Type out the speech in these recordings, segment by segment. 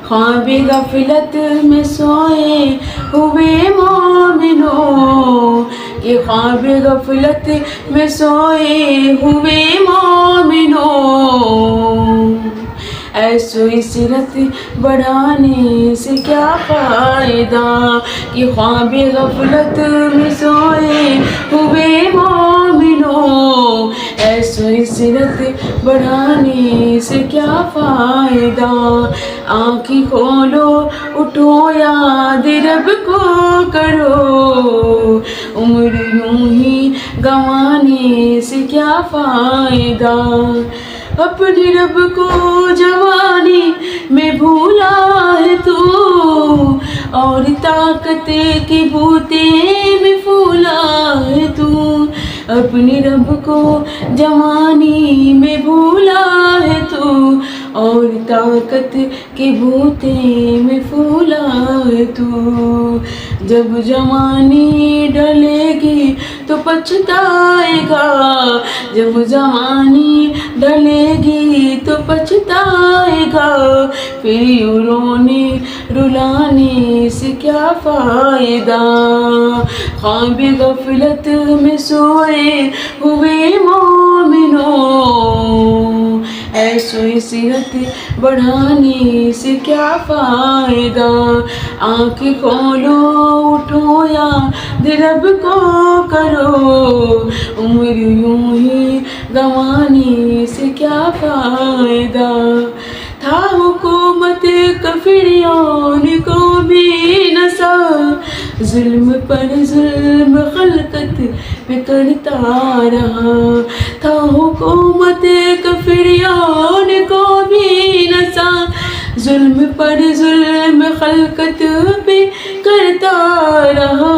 خواب غفلت میں سوئے ہوئے مومنوں، کہ خواب غفلت میں سوئے ہوئے مومنوں، ایسو سیرت بڑھانے سے کیا فائدہ، کہ خواب غفلت میں سوئے ہوئے مومنوں، ایسو سیرت بڑھانے سے کیا فائدہ۔ آنکھیں کھولو اٹھو یاد رب کو کرو، عمر یوں ہی گنوانے سے کیا فائدہ۔ اپنے رب کو جوانی میں بھولا ہے تو، اور طاقت کے بوتے میں پھولا ہے تو، اپنے رب کو جوانی میں بھولا ہے تو، اور طاقت کے بوتے میں پھولا ہے تو، جب جوانی ڈلے گی تو پچھتائے گا، جب جوانی ڈلے گی تو پچھتائے گا، پھر یوں رونے رلانے سے کیا فائدہ۔ خواب غفلت میں سوئے ہوئے مومنوں، ایسو سیرت بڑھانے سے کیا فائدہ۔ آنکھ کھولو اٹھو یاد رب کو کرو، عمر یوں ہی گنوانے سے کیا فائدہ۔ تھا حکومت کافرین کو بھی نسا، ظلم پر ظلم خلقت پہ کرتا رہا، تھا حکومت کافرین کو بھی نسا، ظلم پر ظلم خلقت پہ کرتا رہا،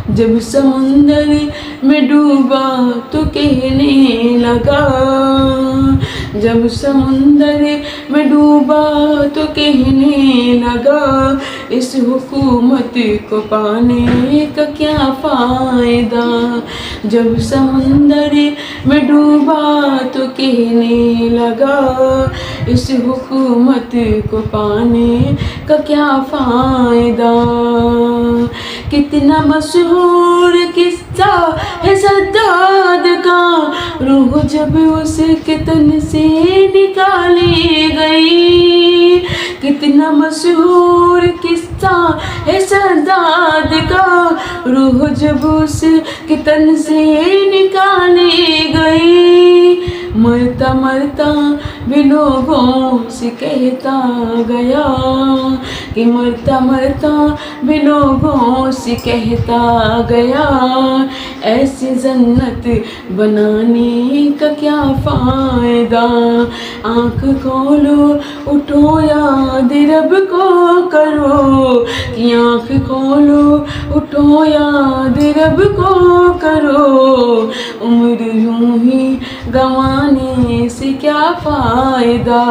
جب سمندر میں ڈوبا تو کہنے لگا، جب سمندر میں ڈوبا تو کہنے لگا، اس حکومت کو پانے کا کیا فائدہ۔ جب سمندر میں ڈوبا تو کہنے لگا، اس حکومت کو پانے کا کیا فائدہ۔ کتنا مشہور قصہ ہے سداد کا، روح جب اس کے تن سے نکالی گئی، کتنا مشہور قصہ ہے سداد کا، روح جب اس کے تن سے نکالی گئی، مرتا مرتا بھی لوگوں سے کہتا گیا، کہ مرتا مرتا بھی لوگوں سے کہتا گیا، ایسی جنت بنانے کا کیا فائدہ۔ آنکھ کھولو اٹھو یاد رب کو کرو، کہ آنکھ کھولو اٹھو یاد رب کو کرو، عمر یوں ہی گنوانے سے کیا فائدہ۔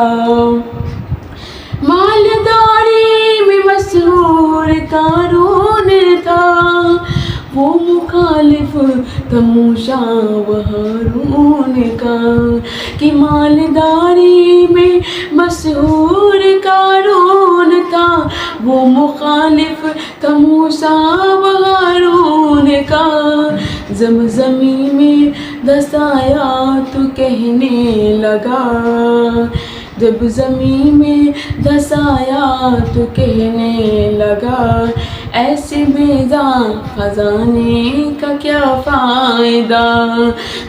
مالداری میں مسحور قارون تھا، وہ مخالف تھا موسیٰ و ہارون کا، کہ مالداری میں مسحور قارون تھا، وہ مخالف تھا موسیٰ و ہارون کا، زمزمی میں دسایا تو کہنے لگا، جب زمین میں دسایا تو کہنے لگا، ایسے بیضاں خزانے کا کیا فائدہ۔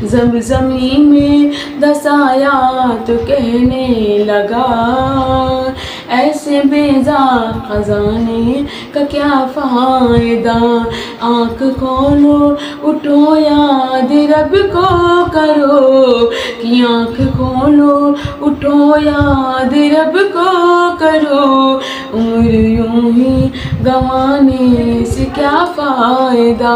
جب زمین میں دسایا تو کہنے لگا، ایسے بیضاں خزانے کا کیا فائدہ۔ آنکھ کھولو اٹھو یاد رب کو کرو، کہ آنکھ کھولو اٹھو یاد رب کو کرو، عمر یوں ہی گنوانے سے کیا فائدہ۔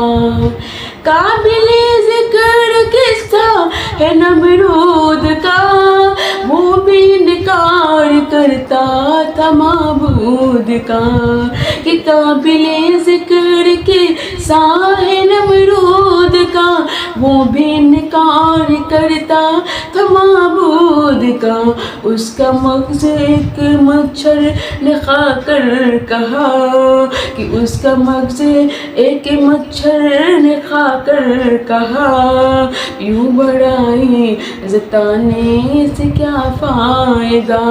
قابل ذکر قصہ ہے نمرود کا، وہ بھی انکار کرتا تھا معبود کا، کہ قابل ذکر قصہ ہے نمرود کا، وہ بھی انکار کرتا تھا معبود گا. اس کا مغز ایک مچھر نے کھا کر کہا کہ اس کا مغز ایک مچھر نے کھا کر کہا یوں بڑائی جتانے سے کیا فائدہ.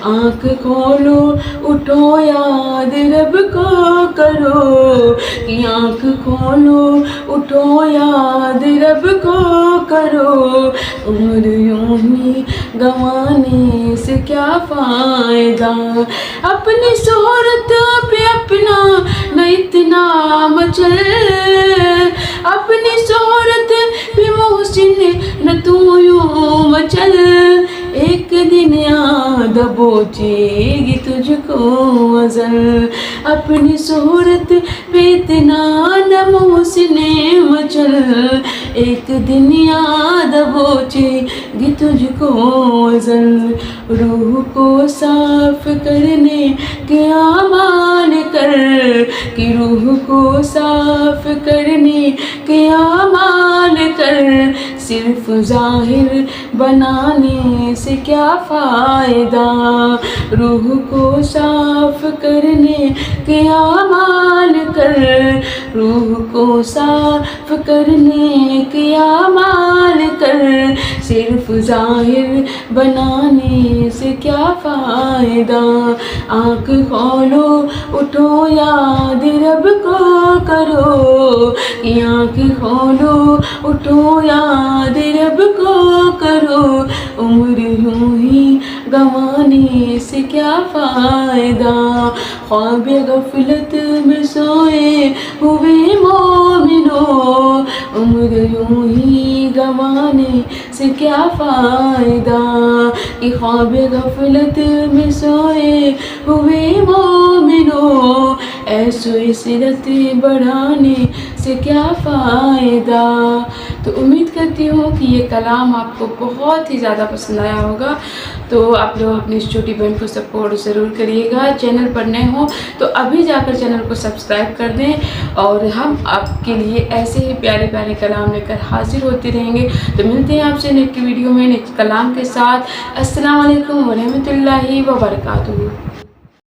آنکھ کھولو اٹھو یاد رب کو کرو کہ آنکھ کھولو اٹھو یاد رب کو کرو. عمر یوں ہی گنوانے سے کیا فائدہ. اپنی صورت پہ اپنا نہ اتنا مچل, اپنی صورت پہ محسن نہ تو یوں مچل. ایک دن یاد پہنچے گی تجھ کو ازل. اپنی صورت پہ اتنا نہ محسن مچل, ایک دن یاد پہنچے گی تجھ کو ازل. روح کو صاف کرنے کے اعمال کر, کہ روح کو صاف کرنے کے اعمال کر. صرف ظاہر بنانے سے کیا فائدہ. روح کو صاف کرنے کے اعمال کر, روح کو صاف کرنے کے اعمال کر. صرف ظاہر بنانے سے کیا فائدہ. آنکھ کھولو اٹھو یاد رب کو کرو کہ آنکھ کھولو اٹھو یاد رب کو کرو. عمر یوں ہی گنوانے سے کیا فائدہ. خواب غفلت میں سوئے ہوئے مومنو, عمر یوں ہی گنوانے سے کیا فائدہ. کہ خواب غفلت میں سوئے ہوئے مومنو, ایسو عصرت بڑھانے سے کیا فائدہ. تو امید کرتی ہوں کہ یہ کلام آپ کو بہت ہی زیادہ پسند آیا ہوگا. تو آپ لوگ اپنی اس چھوٹی بہن کو سپورٹ ضرور کریے گا. چینل پر نئے ہوں تو ابھی جا کر چینل کو سبسکرائب کر دیں, اور ہم آپ کے لیے ایسے ہی پیارے پیارے کلام لے کر حاضر ہوتے رہیں گے. تو ملتے ہیں آپ سے نیکسٹ ویڈیو میں نیکسٹ کلام کے ساتھ. السلام علیکم ورحمۃ اللہ وبرکاتہ.